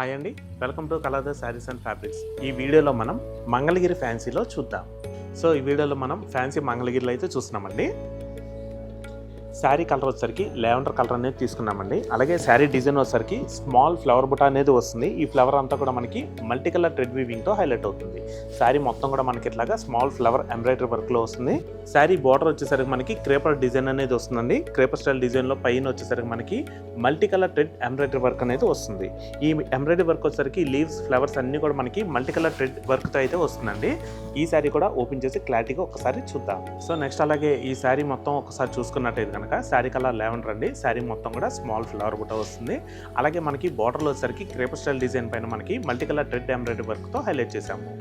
Hi అండి, welcome to colour saris and fabrics. ఈ వీడియోలో మనం మంగళగిరి ఫ్యాన్సీలో చూద్దాం. సో ఈ వీడియోలో మనం ఫ్యాన్సీ మంగళగిరిలో అయితే చూస్తున్నామండి. శారీ కలర్ వచ్చేసరికి లావెండర్ కలర్ అనేది తీసుకున్నామండి. అలాగే శారీ డిజైన్ వచ్చేసరికి స్మాల్ ఫ్లవర్ బుట్ట అనేది వస్తుంది. ఈ ఫ్లవర్ అంతా కూడా మనకి మల్టీ కలర్ థ్రెడ్ వీవింగ్తో హైలైట్ అవుతుంది. శారీ మొత్తం కూడా మనకి ఇట్లాగా స్మాల్ ఫ్లవర్ ఎంబ్రాయిడరీ వర్క్లో వస్తుంది. శారీ బార్డర్ వచ్చేసరికి మనకి క్రేపర్ డిజైన్ అనేది వస్తుందండి. క్రేపర్ స్టైల్ డిజైన్లో పైన వచ్చేసరికి మనకి multi colour thread embroidery work అనేది వస్తుంది. ఈ ఎంబ్రాయిడరీ వర్క్ వచ్చేసరికి లీవ్స్ ఫ్లవర్స్ అన్నీ కూడా మనకి మల్టీ కలర్ థ్రెడ్ వర్క్తో అయితే వస్తుందండి. ఈ శారీ కూడా ఓపెన్ చేసి క్లారిటీగా ఒకసారి చూద్దాం. సో నెక్స్ట్ అలాగే ఈ శారీ మొత్తం ఒకసారి చూసుకున్నట్టయితే కనుక శారీ కలర్ లావెండర్ అండి. శారీ మొత్తం కూడా స్మాల్ ఫ్లవర్ బుట్ట వస్తుంది. అలాగే మనకి బార్డర్లో వచ్చేసరికి క్రేపర్ స్టైల్ డిజైన్ పైన మనకి మల్టీ కలర్ థ్రెడ్ ఎంబ్రాయిడరీ వర్క్తో హైలైట్ చేసాము.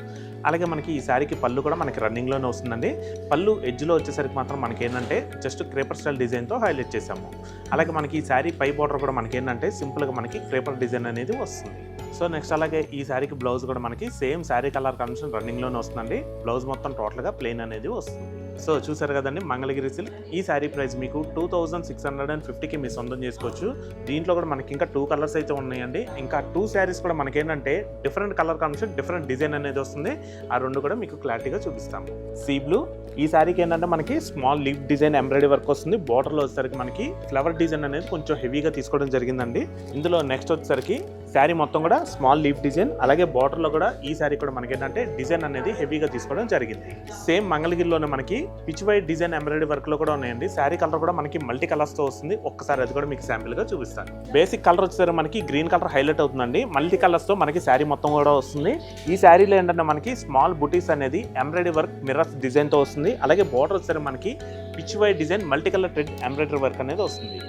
అలాగే మనకి ఈ శారీకి పళ్ళు కూడా మనకి రన్నింగ్లోనే వస్తుందండి. పళ్ళు ఎడ్జ్లో వచ్చేసరికి మాత్రం మనకి ఏంటంటే జస్ట్ క్రేపర్ స్టైల్ డిజైన్తో హైలైట్ చేసాము. అలాగే మనకి ఈ శారీ పై బార్డర్ కూడా మనకి ఏంటంటే సింపుల్గా మనకి క్రేపర్ డిజైన్ అనేది వస్తుంది. సో నెక్స్ట్ అలాగే ఈ శారీకి బ్లౌజ్ కూడా మనకి సేమ్ శారీ కలర్ కాంబినేషన్ రన్నింగ్లోనే వస్తుందండి. బ్లౌజ్ మొత్తం టోటల్గా ప్లెయిన్ అనేది వస్తుంది. సో చూసారు కదండి మంగళగిరి సిల్క్. ఈ శారీ ప్రైస్ మీకు 2650కి మీ సొంతం చేసుకోవచ్చు. దీంట్లో కూడా మనకి ఇంకా 2 కలర్స్ అయితే ఉన్నాయండి. ఇంకా 2 శారీస్ కూడా మనకి ఏంటంటే different colour combination different design అనేది వస్తుంది. ఆ రెండు కూడా మీకు క్లారిటీగా చూపిస్తాము. సీ బ్లూ ఈ శారీకి ఏంటంటే మనకి small leaf design embroidery work వస్తుంది. బార్డర్లో వచ్చేసరికి మనకి ఫ్లవర్ డిజైన్ అనేది కొంచెం హెవీగా తీసుకోవడం జరిగిందండి. ఇందులో నెక్స్ట్ వచ్చేసరికి శారీ మొత్తం కూడా స్మాల్ లీఫ్ డిజైన్, అలాగే బార్డర్లో కూడా ఈ శారీ కూడా మనకి ఏంటంటే డిజైన్ అనేది హెవీగా తీసుకోవడం జరిగింది. సేమ్ మంగళగిరిలోనే మనకి pitch white design embroidery work లో కూడా ఉన్నాయండి. శారీ కలర్ కూడా మనకి మల్టీ కలర్స్ తో వస్తుంది. ఒక్కసారి అది కూడా మీకు శాంపిల్ గా చూపిస్తాను. బేసిక్ కలర్ వచ్చేసరికి మనకి గ్రీన్ కలర్ హైలైట్ అవుతుందండి. మల్టీ కలర్స్ తో మనకి శారీ మొత్తం కూడా వస్తుంది. ఈ శారీలో ఏంటంటే మనకి స్మాల్ బుటీస్ అనేది ఎంబ్రాయిడరీ వర్క్ మిర్రర్స్ డిజైన్ తో వస్తుంది. అలాగే బార్డర్ వచ్చేసరికి మనకి pitch white design multi colour thread embroidery work అనేది వస్తుంది.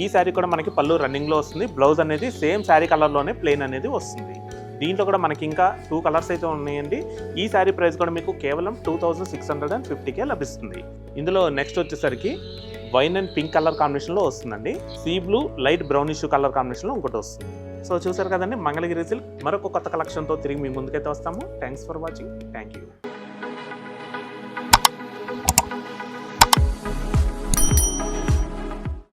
ఈ శారీ కూడా మనకి పళ్ళు రన్నింగ్ లో వస్తుంది. బ్లౌజ్ అనేది సేమ్ శారీ కలర్ లోనే ప్లెయిన్ అనేది వస్తుంది. దీంట్లో కూడా మనకి ఇంకా 2 కలర్స్ అయితే ఉన్నాయండి. ఈ శారీ ప్రైస్ కూడా మీకు కేవలం 2650కే లభిస్తుంది. ఇందులో నెక్స్ట్ వచ్చేసరికి వైన్ అండ్ పింక్ కలర్ కాంబినేషన్లో వస్తుందండి. Sea blue light brownish colour కాంబినేషన్లో ఇంకోటి వస్తుంది. సో చూసారు కదండి మంగళగిరి సిల్క్ మరొక కొత్త కలెక్షన్తో తిరిగి మీ ముందుకైతే వస్తాము. Thanks for watching. Thank you.